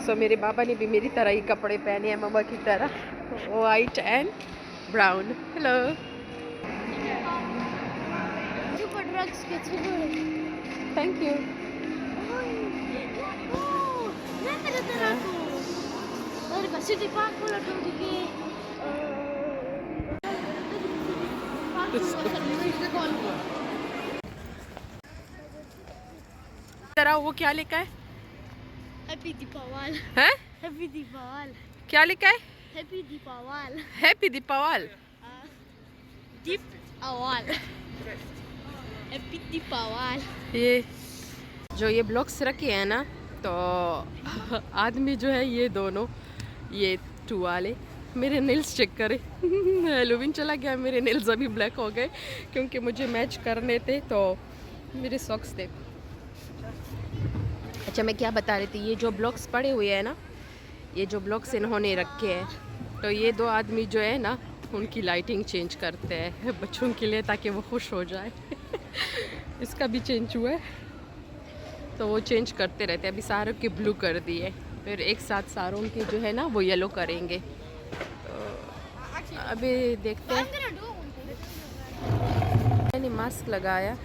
सो मेरे बाबा ने भी मेरी तरह ही कपड़े पहने हैं, मम्मा की तरह, white and brown. Hello. Thank you. तरह वो क्या लिखा है? हैप्पी दीपावली। हैं? हैप्पी दीपावली। क्या लिखा है? Happy Deepavali. Happy Deepavali. Deepavali. Happy Deepavali. ये जो ये ब्लॉक्स रखे हैं ना, तो आदमी जो है ये दोनों, ये टू वाले, मेरे नेल्स चेक करे। हेलोवीन चला गया, मेरे नेल्स अभी ब्लैक हो गए क्योंकि मुझे मैच करने थे, तो मेरे सॉक्स थे। अच्छा, मैं क्या बता रही थी, ये जो ब्लॉक्स पड़े हुए हैं ना, ये जो ब्लॉक्स इन्होंने रखे हैं, तो ये दो आदमी जो है ना, उनकी लाइटिंग चेंज करते हैं बच्चों के लिए ताकि वो खुश हो जाए। इसका भी चेंज हुआ है, तो वो चेंज करते रहते हैं। अभी सारों के ब्लू कर दिए, फिर एक साथ सारों के जो है ना वो येलो करेंगे। तो अभी देखते हैं। मैंने मास्क लगाया।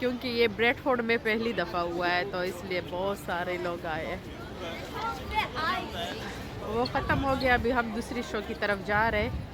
क्योंकि ये ब्रैडफोर्ड में पहली दफ़ा हुआ है, तो इसलिए बहुत सारे लोग आए हैं। वो ख़त्म हो गया, अभी हम दूसरी शो की तरफ जा रहे हैं।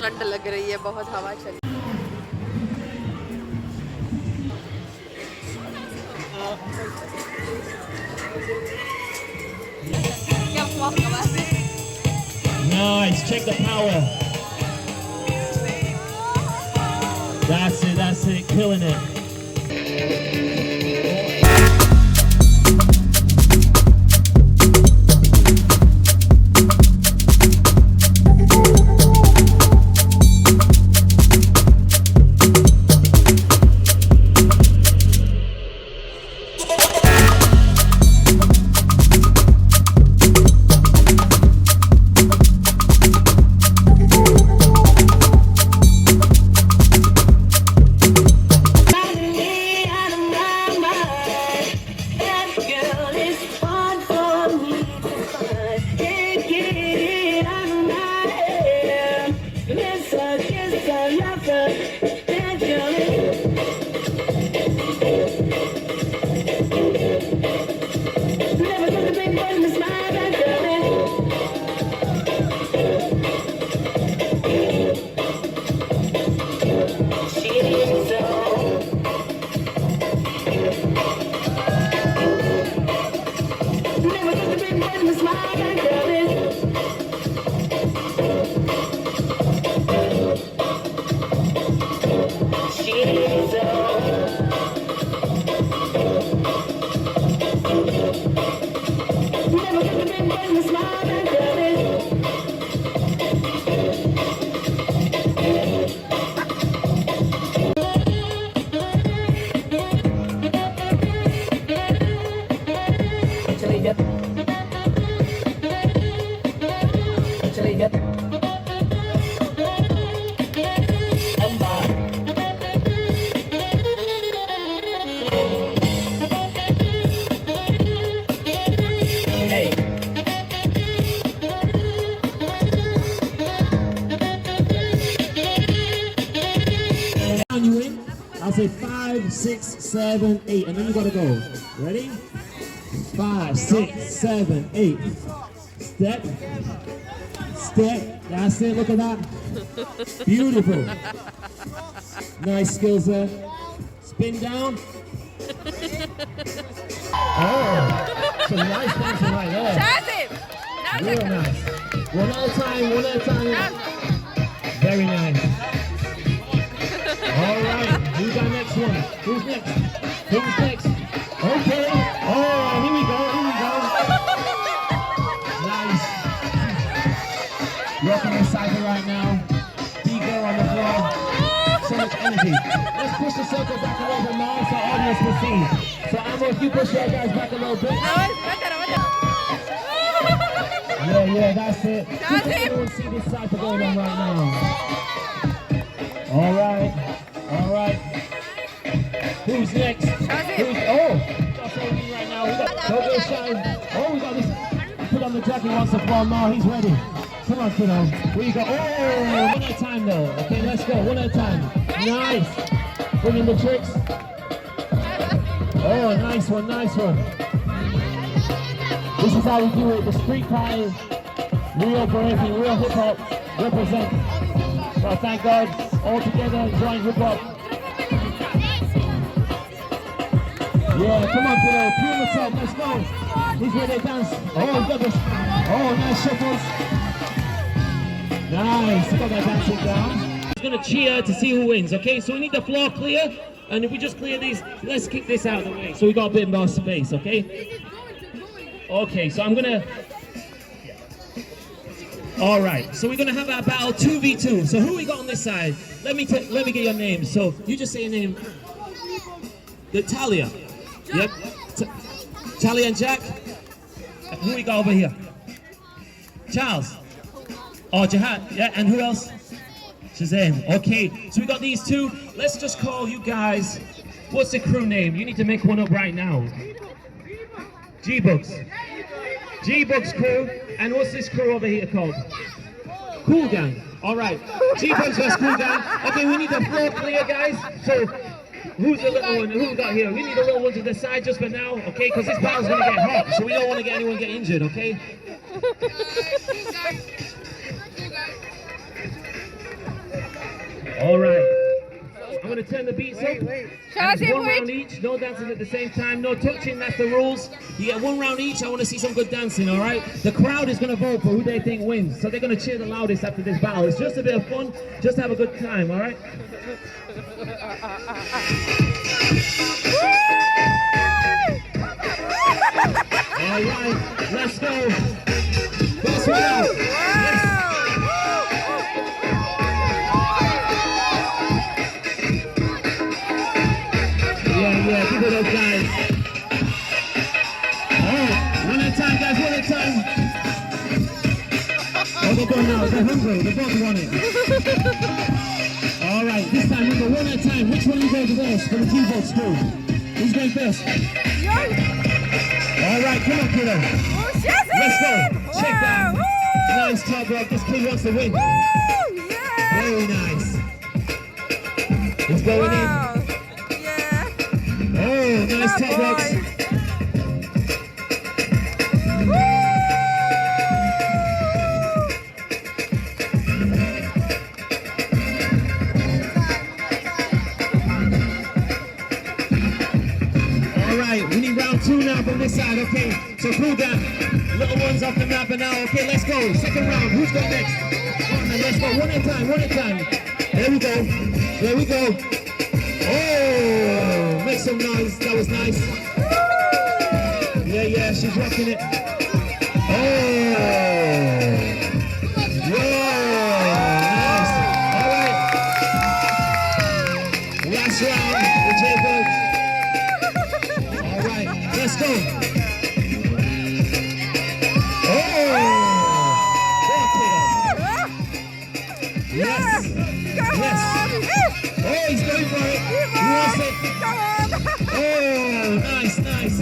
ठंड लग रही है, बहुत हवा चल रही है। Nice, check the power. That's it, killing it. I'll say 5, 6, 7, 8, and then you gotta go. Ready? 5, 6, 7, 8. Step. Step. That's it. Look at that. Beautiful. Nice skills there. Spin down. Oh, some nice dancing right there. Real nice. One at a time. One at a time. Very nice. All right, who's our next one? Who's next? Who's next? Okay. Oh, here we go, here we go. Nice. Rocking the cycle right now. D-girl on the floor. So much energy. Let's push the circle back a little bit more so our audience will see. So Amor, if you push your guys back a little bit. Yeah, that's it. Everyone see this cycle going on right now. All right. All right. Who's next? Who's, that's all we need right now. Don't get shy. Oh, we got this. Put on the jacket once and for all. No, he's ready. Come on, kiddo. Where you go? Oh, one at a time though. Okay, let's go. One at a time. Nice. Bring in the tricks. Oh, nice one, nice one. This is how we do it. The street pie, real breaking, real hip hop represent. So thank God, all together enjoying hip hop. Yeah, come on, kiddo, pure yourself, let's go. He's ready to dance. Oh, he got this. Oh, nice shuffles. Nice, he got that dancing down. He's gonna cheer to see who wins, okay? So we need the floor clear, and if we just clear these, let's kick this out of the way so we got a bit more space, okay? Okay, so I'm gonna. All right, so we're gonna have our battle 2v2. So who we got on this side? Let me get your names. So you just say your name. The Talia. Yep. Talia and Jack. Who we got over here? Charles. Oh, Jihad. Yeah, and who else? Shazam. Okay, so we got these two. Let's just call you guys. What's the crew name? You need to make one up right now. G-Bugs. G-Bugs crew. And what's this crew over here called? Cool Gang. All right. G-Bugs vs Cool Gang. Okay, we need the floor clear, guys. So who's the little one? Who we got here? We need the little one to the side just for now, okay? Because this battle's gonna get hot, so we don't want to get anyone get injured, okay? All right. I'm going to turn the beats up. And it's one round each. No dancing at the same time. No touching. That's the rules. You get one round each. I want to see some good dancing, all right? The crowd is going to vote for who they think wins. So they're going to cheer the loudest after this battle. It's just a bit of fun. Just have a good time, all right? All right. Let's go. First one out. Yeah, give it up, guys. Oh, one at a time, guys, one at a time. Oh, they're going now, they're hungry, they both want it. All right, this time we go one at a time. Which one of you goes first for the team votes too? Who's going first? All right, come on, kiddo. Let's go. Check that. Nice job, Rob. This kid wants to win. Very nice. He's going in. Oh, nice top rocks. All right, we need round two now from this side, okay? So cool down. Little ones off the map now. Okay, let's go. Second round. Who's going next? Come on, let's go. One at a time, one at a time. There we go. There we go. Oh, make some noise. That was nice. Yeah, she's rocking it. Oh, whoa, nice. All right. Last round with J-Bird. All right, let's go. Yes. Oh, he's going for it. He wants it. Oh, nice.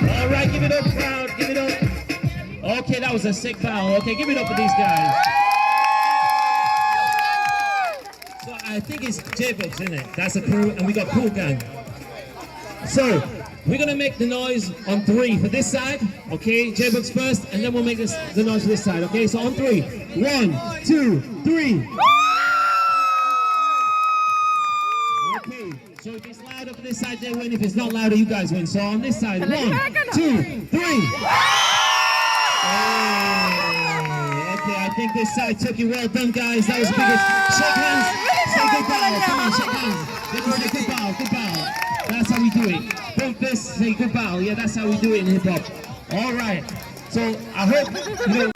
All right, give it up, crowd. Give it up. Okay, that was a sick foul. Okay, give it up for these guys. So I think it's J-Books, isn't it? That's a crew, and we got Cool Gang. So we're gonna make the noise on three for this side. Okay, J-Books first, and then we'll make the noise for this side. Okay, so on three. 1, 2, 3. Okay, so if it's louder for this side, they win. If it's not louder, you guys win. So on this side, 1, 2, 3. Oh, okay, I think this side took it. Well done, guys. That was the biggest. Shake hands. Say goodbye. Come on, shake hands. Let me say goodbye. That's how we do it. Bump this, say goodbye. Yeah, that's how we do it in hip hop. All right. So I hope you know.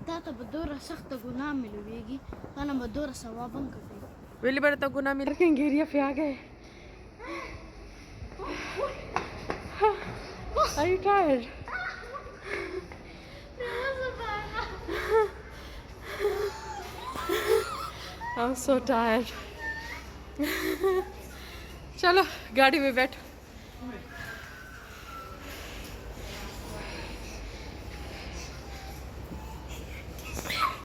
تاتا بدورة سخطة ونعمل ويجي أنا بدورة سوابا كفي واللي برا تقولنا من لكن جيريا في حاجة. Are you tired? I'm so tired. चलो गाड़ी में बैठ.